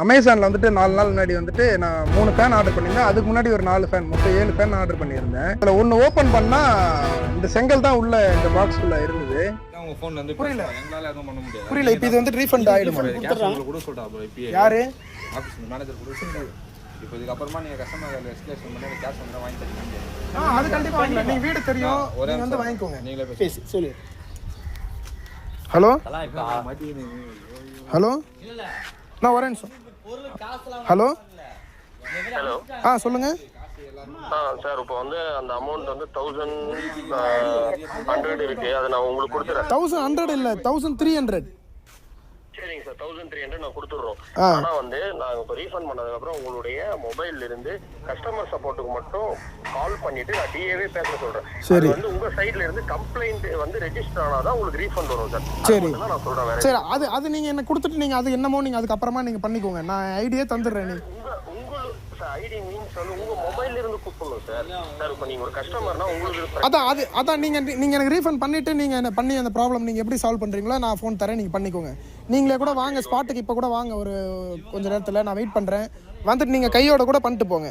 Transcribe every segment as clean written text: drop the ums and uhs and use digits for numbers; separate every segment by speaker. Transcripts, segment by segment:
Speaker 1: அமேசான்ல வந்துட்டு 4 நாள் முன்னாடி வந்துட்டு நான் 3 ஃபேன் ஆர்டர் பண்ணியிருந்தேன். அதுக்கு முன்னாடி ஒரு 4 ஃபேன், மொத்தம் 7 ஃபேன் ஆர்டர் பண்ணியிருந்தேன். அதில் ஒன்று ஓப்பன் பண்ணா இந்த செங்கல் தான் உள்ள இந்த பாக்ஸ்குள்ள இருந்தது.
Speaker 2: உங்க ஃபோன்ல இருந்து புரியல, எங்களால எதுவும் பண்ண முடியாது.
Speaker 1: புரியல. இப்போ இது வந்து ரீஃபண்ட் ஆயிடுமா?
Speaker 2: கேஷ் உங்களுக்கு கூட சொல்றா ப்ரோ. இப்போ
Speaker 1: யாரு
Speaker 2: ஆபீஸ் மேனேஜர் கூட சொல்றாரு. இப்போ இதுக்கு அப்புறமா நீங்க கஸ்டமர் கேர்ல எஸ்கலேஷன் பண்ணி கேஷ் வந்து வாங்கி தரீங்க.
Speaker 1: அது கண்டிப்பா வாங்க. நீங்க வீடு தெரியும், நீங்க வந்து வாங்கிக்கோங்க.
Speaker 2: நீங்களே
Speaker 1: பேசி சொல்லு. ஹலோ ஹலோ, நான் ஒரே நிமிஷம். ஹலோ
Speaker 3: ஹலோ
Speaker 1: சொல்லுங்க.
Speaker 3: சார் இப்போ வந்து அந்த அமௌண்ட் வந்து 1100 இருக்கு. அதை நான் உங்களுக்கு கொடுத்துறேன்.
Speaker 1: 1100 இல்ல, 1300.
Speaker 3: சரிங்க சார், 1300 நான் கொடுத்துட்றோம். ஆனா வந்து நான் இப்போ ரீஃபண்ட் பண்ணதுக்கு அப்புறம் உங்களுடைய மொபைல்ல இருந்து கஸ்டமர் சப்போர்ட்டுக்கு மட்டும் கால் பண்ணிட்டு நான் டிஏவே பேச சொல்றேன். சரி, வந்து உங்க சைடுல இருந்து கம்ப்ளைண்ட் வந்து ரெஜிஸ்டர் ஆனாதான் உங்களுக்கு ரீஃபண்ட் வரும் சார். சரி நான் சொல்றேன்.
Speaker 1: சரி, அது நீங்க என்ன கொடுத்துட்டு நீங்க அது என்னமோ நீங்க அதுக்கு அப்புறமா நீங்க பண்ணிக்கோங்க. நான் ஐடியே தந்துடுறேன். நீ
Speaker 3: ஐடி மீன்ஸ் வந்து உங்க மொபைல்ல இருந்து கூப்பிடணும் சார். சார் இப்போ நீங்க ஒரு கஸ்டமர்னா உங்களுக்கு
Speaker 1: அதான் நீங்க எனக்கு ரீஃபண்ட் பண்ணிட்டு நீங்க என்ன பண்ணி அந்த ப்ராப்ளம் நீங்க எப்படி சால்வ் பண்றீங்களோ நான் ஃபோன் தரேன், நீங்க பண்ணிக்கோங்க. நீங்களே கூட வாங்க ஸ்பாட்டுக்கு, இப்போ கூட வாங்க, ஒரு கொஞ்ச நேரத்தில் நான் வெயிட் பண்றேன். வந்துட்டு நீங்க கையோட கூட பண்ணிட்டு போங்க.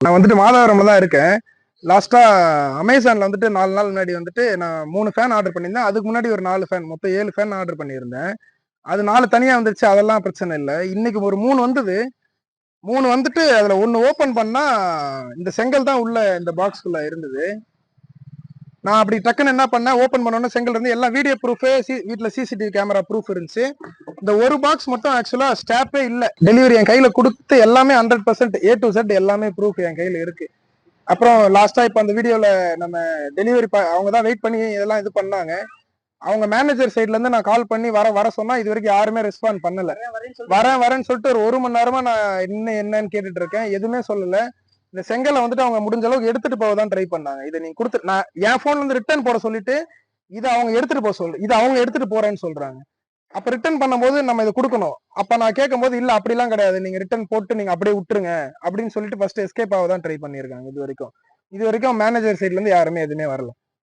Speaker 1: நான் வந்துட்டு மாதவரம்ல தான் இருக்கேன். லாஸ்டா அமேசான்ல வந்துட்டு 4 நாள் முன்னாடி வந்துட்டு நான் 3 ஃபேன் ஆர்டர் பண்ணியிருந்தேன். அதுக்கு முன்னாடி ஒரு 4 ஃபேன், மொத்தம் 7 ஃபேன் ஆர்டர் பண்ணியிருந்தேன். அது 4 தனியா வந்துருச்சு, அதெல்லாம் பிரச்சனை இல்லை. இன்னைக்கு ஒரு 3 வந்தது. 3 வந்துட்டு அதுல ஒன்னு ஓபன் பண்ணா இந்த செங்கல் தான் உள்ள இந்த பாக்ஸ்குள்ள இருந்தது. நான் அப்படி டக்குன்னு என்ன பண்ணேன், ஓபன் பண்ணோன்னு செங்கல் இருந்து எல்லாம் வீடியோ ப்ரூஃப், வீட்டுல சிசிடிவி கேமரா ப்ரூஃப் இருந்துச்சு. இந்த ஒரு பாக்ஸ் மட்டும் ஆக்சுவலா ஸ்டாப்பே இல்ல. டெலிவரி என் கையில கொடுத்து எல்லாமே 100% A to Z எல்லாமே ப்ரூஃப் என் கையில இருக்கு. அப்புறம் லாஸ்டா இப்ப அந்த வீடியோல நம்ம டெலிவரி அவங்க தான் வெயிட் பண்ணி இதெல்லாம் இது பண்ணாங்க. அவங்க மேனேஜர் சைட்ல இருந்து நான் கால் பண்ணி வர சொன்னா இது வரைக்கும் யாருமே ரெஸ்பாண்ட் பண்ணல. வரேன்னு சொல்லிட்டு ஒரு மணி நேரமா நான் என்னன்னு கேட்டுட்டு இருக்கேன், எதுவுமே சொல்லல. இந்த செங்கலை வந்துட்டு அவங்க முடிஞ்ச அளவுக்கு எடுத்துட்டு போவதான் ட்ரை பண்ணாங்க. இதை நீங்க கொடுத்து நான் என் போன்ல இருந்து ரிட்டர்ன் போட சொல்லிட்டு இதை அவங்க எடுத்துட்டு போக இது அவங்க எடுத்துட்டு போறேன்னு சொல்றாங்க. அப்ப ரிட்டர்ன் பண்ணும்போது நம்ம இதை கொடுக்கணும். அப்ப நான் கேட்கும் போது இல்ல அப்படிலாம் கிடையாது, நீங்க ரிட்டர்ன் போட்டு நீங்க அப்படியே விட்டுருங்க அப்படின்னு சொல்லிட்டு ஃபர்ஸ்ட் எஸ்கேப் ஆக தான் ட்ரை பண்ணிருக்காங்க. இது வரைக்கும் மேனேஜர் சைட்ல இருந்து யாருமே எதுவுமே வரல.